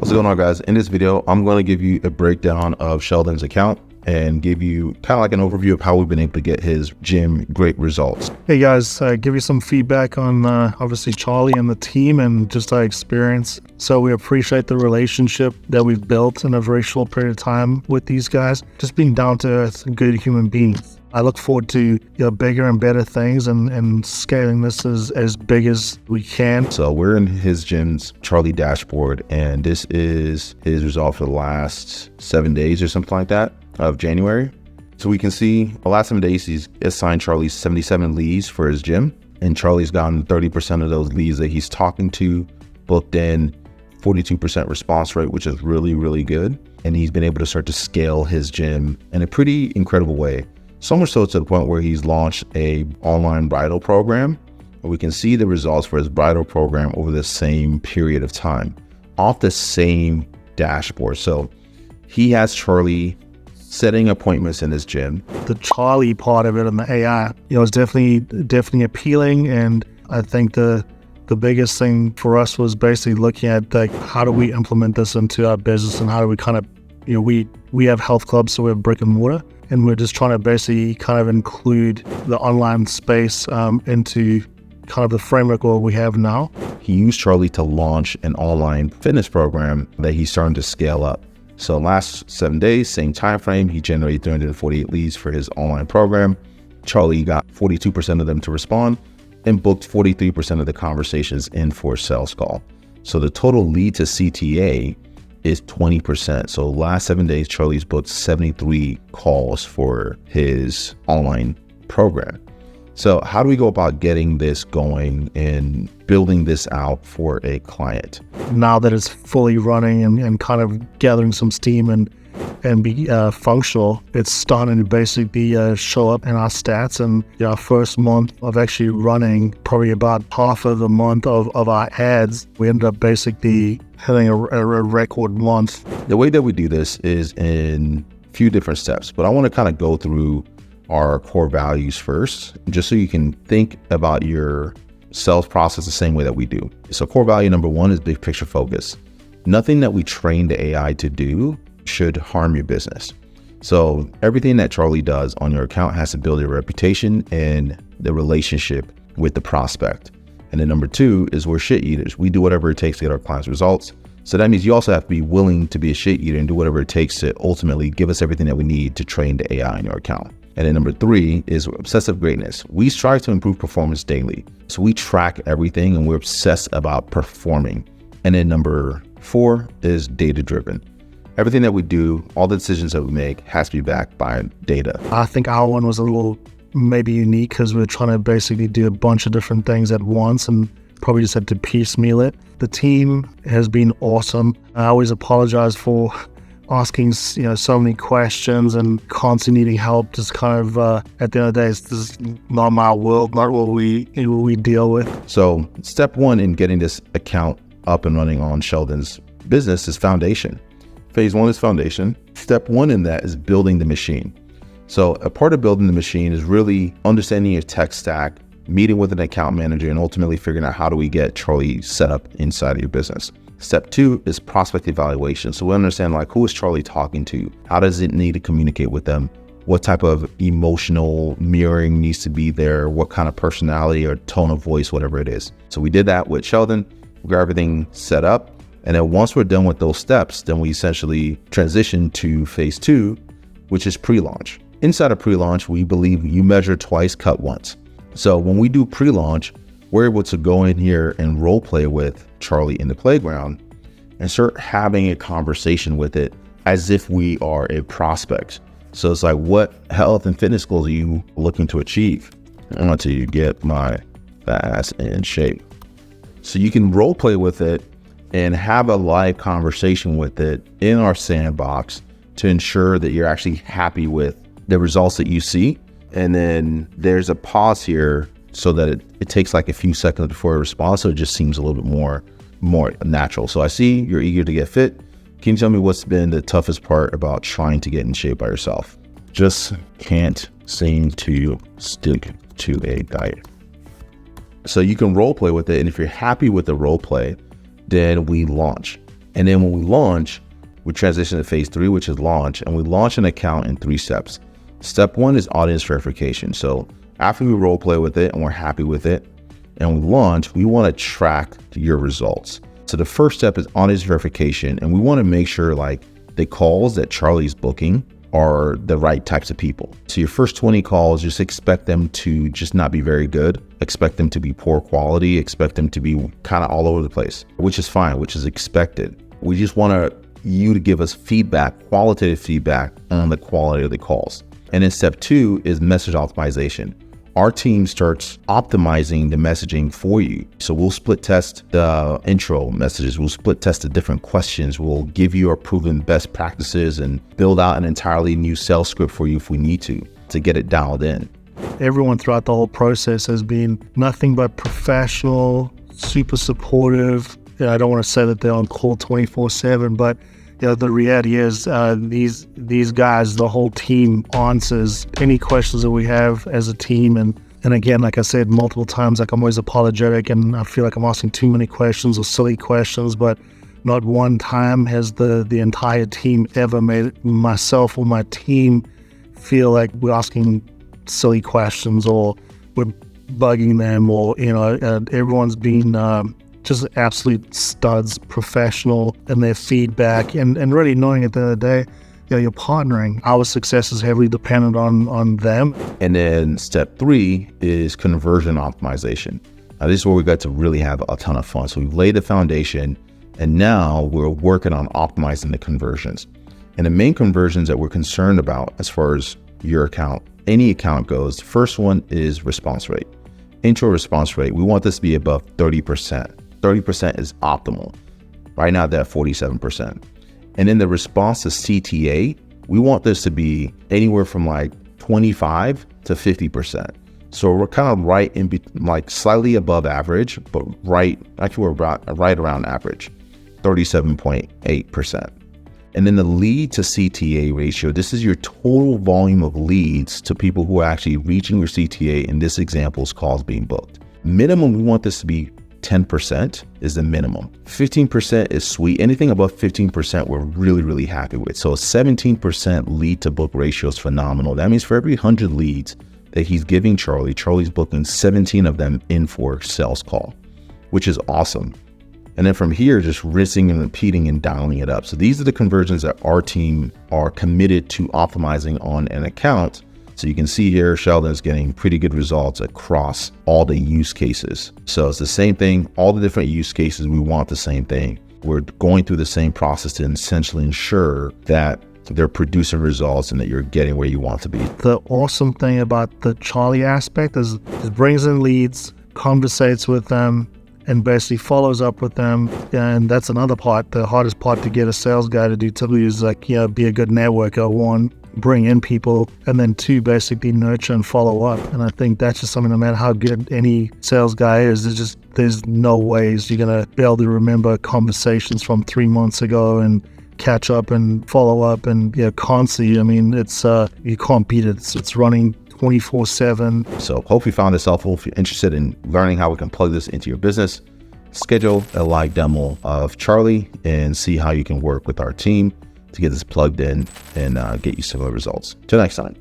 What's going on, guys? In this video, I'm going to give you a breakdown of Sheldon's account and give you kind of like an overview of how we've been able to get his gym great results. Hey guys, give you some feedback on obviously Charlie and the team and just our experience. So we appreciate the relationship that we've built in a very short period of time with these guys, just being down to earth, good human beings. I look forward to bigger and better things and scaling this as big as we can. So we're in his gym's Charlie dashboard, and this is his result for the last 7 days or something like that of January. So we can see the last 7 days he's assigned Charlie 77 leads for his gym, and Charlie's gotten 30% of those leads that he's talking to, booked in, 42% response rate, which is really, really good. And he's been able to start to scale his gym in a pretty incredible way. So much so to the point where he's launched a online bridal program. We can see the results for his bridal program over the same period of time off the same dashboard. So he has Charlie setting appointments in his gym. The Charlie part of it and the AI, is definitely appealing. And I think the biggest thing for us was basically looking at how do we implement this into our business, and how do we kind of, we have health clubs, so we have brick and mortar. And we're just trying to basically kind of include the online space into kind of the framework what we have now. He used Charlie to launch an online fitness program that he's starting to scale up. So last 7 days, same time frame, he generated 348 leads for his online program. Charlie got 42% of them to respond and booked 43% of the conversations in for a sales call. So the total lead to CTA is 20%. So last 7 days, Charlie's booked 73 calls for his online program. So how do we go about getting this going and building this out for a client? Now that it's fully running and kind of gathering some steam and be functional, it's starting to basically show up in our stats. And our first month of actually running, probably about half of the month of our ads, we ended up basically hitting a record month. The way that we do this is in a few different steps, but I want to kind of go through our core values first, just so you can think about your sales process the same way that we do. So core value number one is big picture focus. Nothing that we train the AI to do should harm your business. So everything that Charlie does on your account has to build your reputation and the relationship with the prospect. And then number two is we're shit eaters. We do whatever it takes to get our clients results. So that means you also have to be willing to be a shit eater and do whatever it takes to ultimately give us everything that we need to train the AI in your account. And then number three is obsessive greatness. We strive to improve performance daily. So we track everything and we're obsessed about performing. And then number four is data driven. Everything that we do, all the decisions that we make has to be backed by data. I think our one was a little maybe unique because we're trying to basically do a bunch of different things at once and probably just had to piecemeal it. The team has been awesome. I always apologize for asking so many questions and constantly needing help. Just kind of at the end of the day, this is not my world, not what we deal with. So step one in getting this account up and running on Sheldon's business is foundation. Phase one is foundation. Step one in that is building the machine. So a part of building the machine is really understanding your tech stack, meeting with an account manager, and ultimately figuring out how do we get Charlie set up inside of your business. Step two is prospect evaluation. So we understand who is Charlie talking to? How does it need to communicate with them? What type of emotional mirroring needs to be there? What kind of personality or tone of voice, whatever it is. So we did that with Sheldon. We got everything set up. And then once we're done with those steps, then we essentially transition to phase two, which is pre-launch. Inside of pre-launch, we believe you measure twice, cut once. So when we do pre-launch, we're able to go in here and role play with Charlie in the playground and start having a conversation with it as if we are a prospect. So it's like, what health and fitness goals are you looking to achieve? I want to get my ass in shape. So you can role play with it and have a live conversation with it in our sandbox to ensure that you're actually happy with the results that you see. And then there's a pause here so that it takes a few seconds before it responds. So it just seems a little bit more natural. So I see you're eager to get fit. Can you tell me what's been the toughest part about trying to get in shape by yourself? Just can't seem to stick to a diet. So you can role play with it. And if you're happy with the role play, then we launch. And then when we launch, we transition to phase 3, which is launch, and we launch an account in 3 steps. Step 1 is audience verification. So after we role play with it and we're happy with it and we launch, we want to track your results. So the first step is audience verification, and we want to make sure like the calls that Charlie's booking are the right types of people. So your first 20 calls, just expect them to just not be very good. Expect them to be poor quality, expect them to be kind of all over the place, which is fine, which is expected. We just want you to give us feedback, qualitative feedback on the quality of the calls. And then step 2 is message optimization. Our team starts optimizing the messaging for you. So we'll split test the intro messages. We'll split test the different questions. We'll give you our proven best practices and build out an entirely new sales script for you if we need to get it dialed in. Everyone throughout the whole process has been nothing but professional, super supportive. I don't want to say that they're on call 24/7, but the reality is these guys, the whole team, answers any questions that we have as a team. And again, like I said multiple times, like I'm always apologetic and I feel like I'm asking too many questions or silly questions, but not one time has the entire team ever made myself or my team feel like we're asking silly questions or we're bugging them, or everyone's been just absolute studs, professional in their feedback, and really knowing at the end of the day, you're partnering. Our success is heavily dependent on them. And then step 3 is conversion optimization. Now this is where we got to really have a ton of fun. So we've laid the foundation, and now we're working on optimizing the conversions. And the main conversions that we're concerned about as far as your account, any account goes, the first one is response rate. Intro response rate, we want this to be above 30%. 30% is optimal. Right now they're at 47%. And then the response to CTA, we want this to be anywhere from like 25 to 50%. So we're kind of right in, like slightly above average, but we're right around average, 37.8%. And then the lead to CTA ratio, this is your total volume of leads to people who are actually reaching your CTA. In this example, is calls being booked. Minimum, we want this to be 10% is the minimum. 15% is sweet. Anything above 15%, we're really, really happy with. So a 17% lead to book ratio is phenomenal. That means for every 100 leads that he's giving Charlie's booking 17 of them in for sales call, which is awesome. And then from here, just rinsing and repeating and dialing it up. So these are the conversions that our team are committed to optimizing on an account. So you can see here, Sheldon's getting pretty good results across all the use cases. So it's the same thing, all the different use cases, we want the same thing. We're going through the same process to essentially ensure that they're producing results and that you're getting where you want to be. The awesome thing about the Charlie aspect is it brings in leads, conversates with them, and basically follows up with them. And that's another part. The hardest part to get a sales guy to do typically is be a good networker. 1, bring in people, and then 2, basically nurture and follow up. And I think that's just something, no matter how good any sales guy is, there's no ways you're gonna be able to remember conversations from 3 months ago and catch up and follow up and constantly. I mean, it's you can't beat it. It's running 24/7. So hope you found this helpful. If you're interested in learning how we can plug this into your business, schedule a live demo of Charlie and see how you can work with our team to get this plugged in and get you similar results. Till next time.